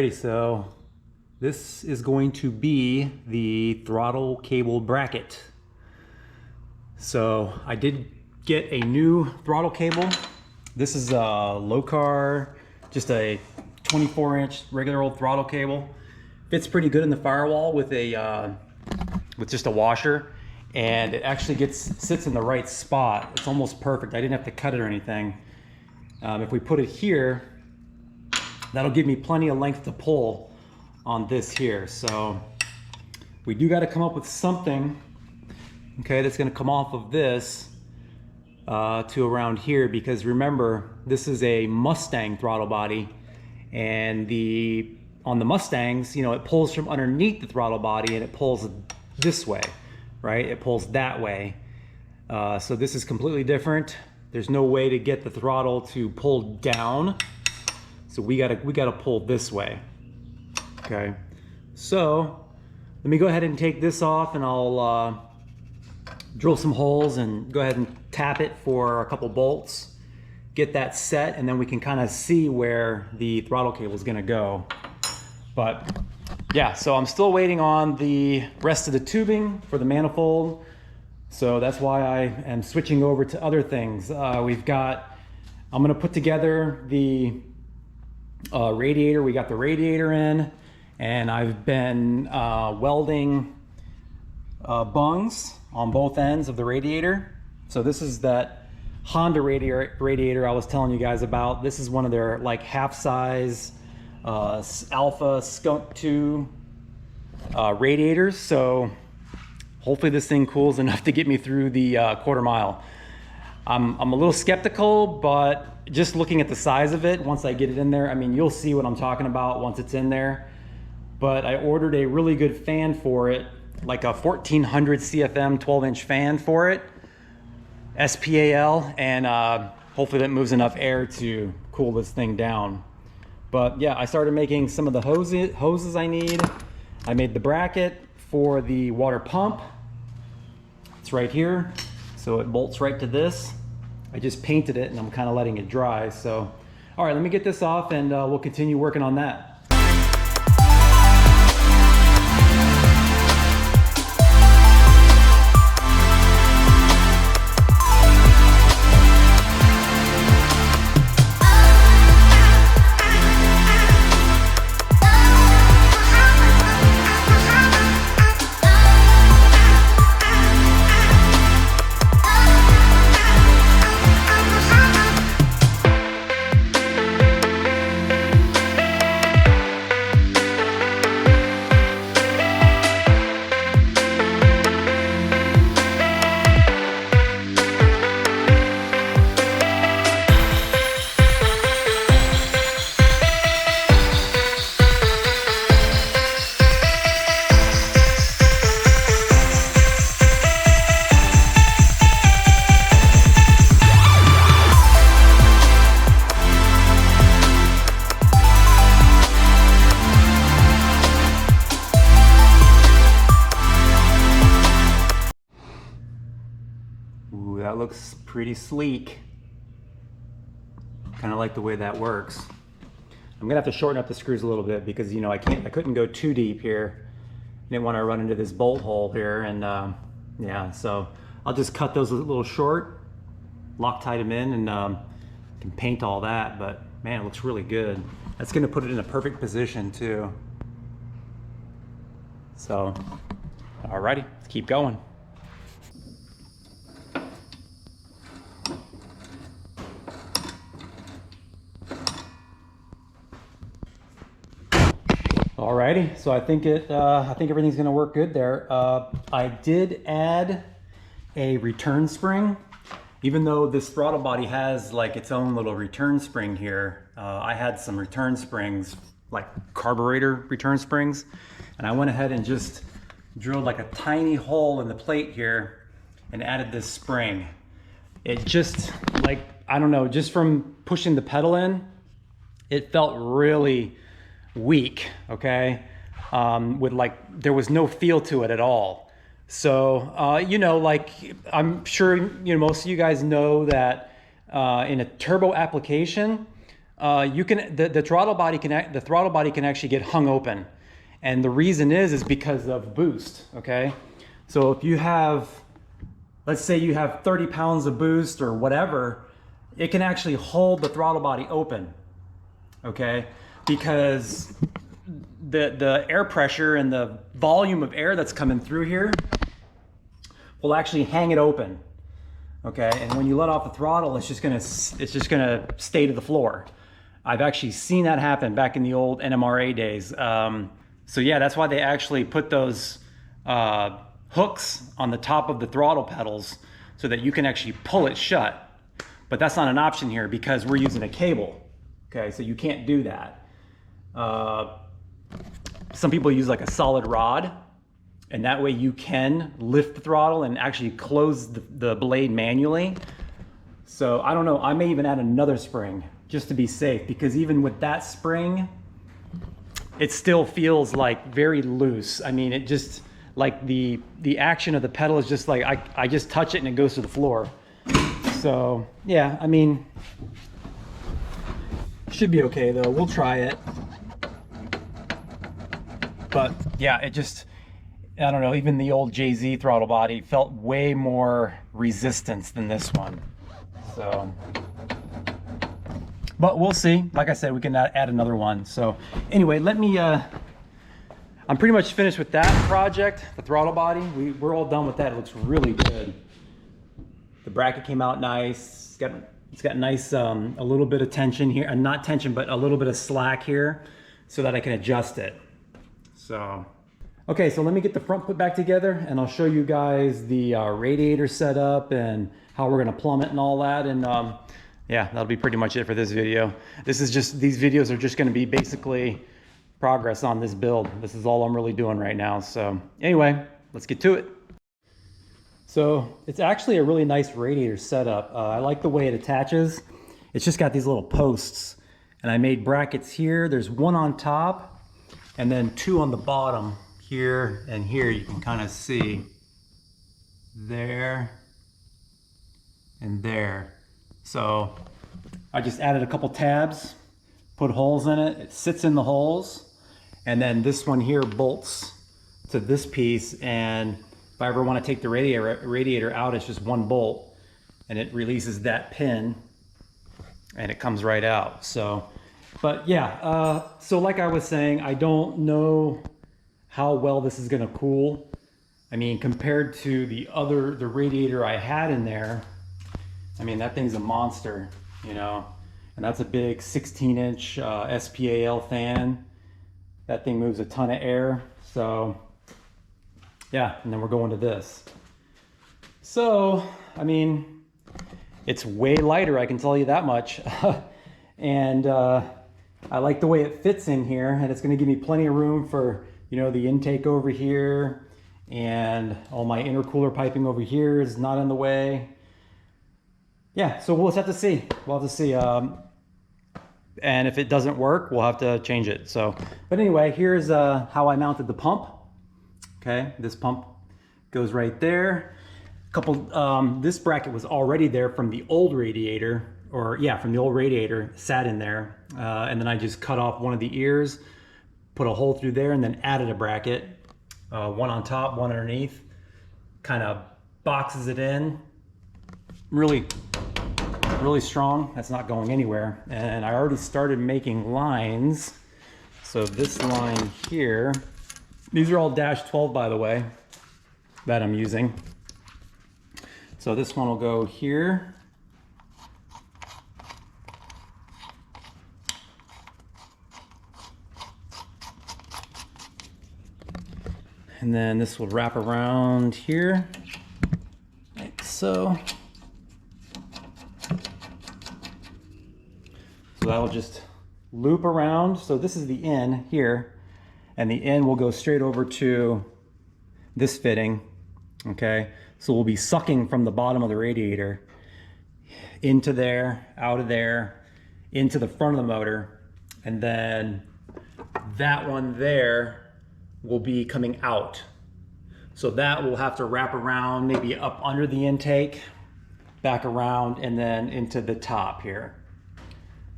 Alrighty, so this is going to be the throttle cable bracket. So I did get a new throttle cable. This is a Locar, just a 24-inch regular old throttle cable. Fits pretty good in the firewall with just a washer, and it actually sits in the right spot. It's almost perfect. I didn't have to cut it or anything. If we put it here, that'll give me plenty of length to pull on this here. So we do got to come up with something, okay, that's going to come off of this to around here, because remember, this is a Mustang throttle body, and on the Mustangs, you know, it pulls from underneath the throttle body and it pulls this way, right? It pulls that way. So this is completely different. There's no way to get the throttle to pull down. So we gotta pull this way. Okay. So let me go ahead and take this off, and I'll drill some holes and go ahead and tap it for a couple bolts, get that set, and then we can kind of see where the throttle cable is gonna go. But yeah, so I'm still waiting on the rest of the tubing for the manifold. So that's why I am switching over to other things. I'm gonna put together the radiator. We got the radiator in, and I've been welding bungs on both ends of the radiator. So this is that Honda radiator I was telling you guys about. This is one of their like half-size Alpha Skunk 2 radiators. So hopefully this thing cools enough to get me through the quarter mile. I'm a little skeptical, but just looking at the size of it, once I get it in there, I mean, you'll see what I'm talking about once it's in there. But I ordered a really good fan for it, like a 1400 CFM 12-inch fan for it, SPAL, and hopefully that moves enough air to cool this thing down. But yeah, I started making some of the hoses I need. I made the bracket for the water pump. It's right here, so it bolts right to this. I just painted it and I'm kind of letting it dry. So, all right, let me get this off and we'll continue working on that. Ooh, that looks pretty sleek. Kind of like the way that works. I'm gonna have to shorten up the screws a little bit because, you know, I couldn't go too deep here. Didn't want to run into this bolt hole here, and yeah, so I'll just cut those a little short, Loctite them in, and can paint all that. But man, it looks really good. That's gonna put it in a perfect position too. So, alrighty, let's keep going. Alrighty, so I think everything's gonna work good there. I did add a return spring, even though this throttle body has like its own little return spring here. I had some return springs, like carburetor return springs, and I went ahead and just drilled like a tiny hole in the plate here and added this spring. It just, like, I don't know, just from pushing the pedal in, it felt really weak, okay? With like, there was no feel to it at all. So, you know, like, I'm sure, you know, most of you guys know that in a turbo application, You can the throttle body can actually get hung open, and the reason is because of boost. Okay, so if you have, let's say you have 30 pounds of boost or whatever, it can actually hold the throttle body open. Okay, because the air pressure and the volume of air that's coming through here will actually hang it open. Okay, and when you let off the throttle, it's just gonna stay to the floor. I've actually seen that happen back in the old NMRA days. So yeah, that's why they actually put those hooks on the top of the throttle pedals so that you can actually pull it shut. But that's not an option here because we're using a cable. Okay, so you can't do that. Some people use like a solid rod, and that way you can lift the throttle and actually close the blade manually. So I don't know, I may even add another spring just to be safe, because even with that spring, it still feels like very loose. I mean, it just, like the action of the pedal is just like, I just touch it and it goes to the floor. So yeah, I mean, should be okay though, we'll try it. But yeah, it just, I don't know, even the old JZ throttle body felt way more resistance than this one. So, but we'll see. Like I said, we can add another one. So anyway, let me, I'm pretty much finished with that project, the throttle body. We're all done with that. It looks really good. The bracket came out nice. It's got nice, a little bit of tension here, not tension, but a little bit of slack here so that I can adjust it. So, okay, so let me get the front put back together and I'll show you guys the radiator setup and how we're gonna plumb it and all that. And yeah, that'll be pretty much it for this video. This is just, these videos are just gonna be basically progress on this build. This is all I'm really doing right now. So anyway, let's get to it. So it's actually a really nice radiator setup. I like the way it attaches. It's just got these little posts, and I made brackets here. There's one on top and then two on the bottom here and here. You can kind of see there and there. So I just added a couple tabs, put holes in it. It sits in the holes, and then this one here bolts to this piece. And if I ever want to take the radiator out, it's just one bolt and it releases that pin and it comes right out. So, but yeah, so like I was saying, I don't know how well this is gonna cool. I mean, compared to the radiator I had in there, I mean, that thing's a monster, you know, and that's a big 16-inch SPAL fan. That thing moves a ton of air. So yeah, and then we're going to this. So, I mean, it's way lighter, I can tell you that much. And I like the way it fits in here, and it's gonna give me plenty of room for, you know, the intake over here, and all my intercooler piping over here is not in the way. Yeah, so we'll just have to see. We'll have to see. And if it doesn't work, we'll have to change it. So, but anyway, here's how I mounted the pump. Okay, this pump goes right there. This bracket was already there from the old radiator, or yeah, from the old radiator, sat in there. And then I just cut off one of the ears, put a hole through there, and then added a bracket, one on top, one underneath, kind of boxes it in. Really strong. That's not going anywhere. And I already started making lines. So this line here, these are all -12, by the way, that I'm using. So this one will go here. And then this will wrap around here, like so. So that'll just loop around. So this is the end here, and the end will go straight over to this fitting, okay? So we'll be sucking from the bottom of the radiator into there, out of there, into the front of the motor, and then that one there will be coming out. So that will have to wrap around, maybe up under the intake, back around, and then into the top here.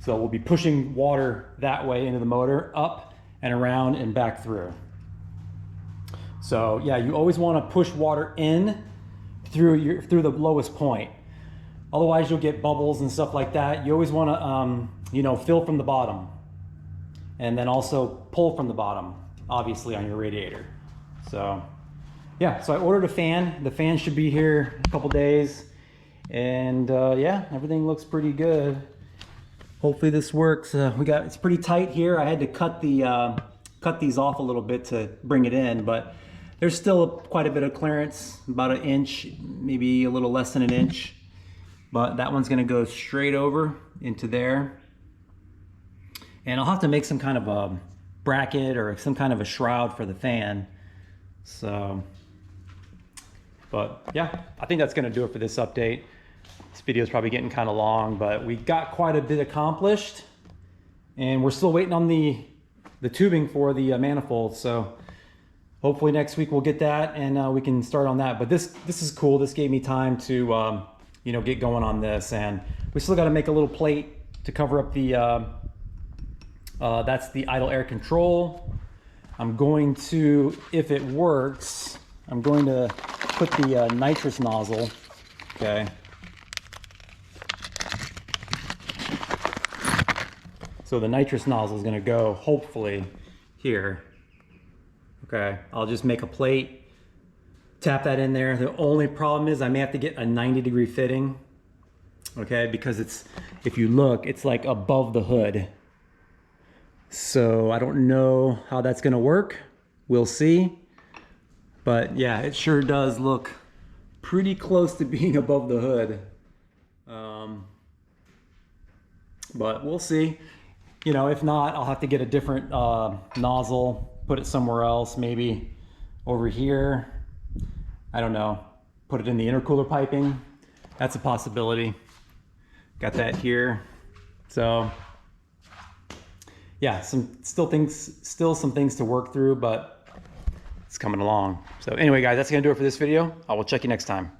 So we'll be pushing water that way into the motor, up and around and back through. So yeah, you always want to push water in through the lowest point. Otherwise you'll get bubbles and stuff like that. You always want to you know, fill from the bottom, and then also pull from the bottom, obviously, on your radiator. So yeah, so I ordered a fan. The fan should be here in a couple days, and yeah, everything looks pretty good. Hopefully this works. It's pretty tight here. I had to cut these off a little bit to bring it in, but there's still quite a bit of clearance, about an inch, maybe a little less than an inch. But that one's gonna go straight over into there. And I'll have to make some kind of a bracket or some kind of a shroud for the fan. So, but yeah, I think that's gonna do it for this update. This video is probably getting kind of long, but we got quite a bit accomplished, and we're still waiting on the tubing for the manifold. So hopefully next week we'll get that, and we can start on that. But this is cool. This gave me time to you know, get going on this, and we still got to make a little plate to cover up the that's the idle air control. I'm going to, if it works, I'm going to put the nitrous nozzle, okay. So the nitrous nozzle is going to go, hopefully, here. Okay, I'll just make a plate, tap that in there. The only problem is I may have to get a 90-degree fitting, okay, because it's, if you look, it's like above the hood. So I don't know how that's going to work. We'll see. But yeah, it sure does look pretty close to being above the hood. But we'll see. You know, if not, I'll have to get a different nozzle, put it somewhere else, maybe over here. I don't know, put it in the intercooler piping. That's a possibility. Got that here. So yeah, still some things to work through, but it's coming along. So anyway, guys, that's gonna do it for this video. I will check you next time.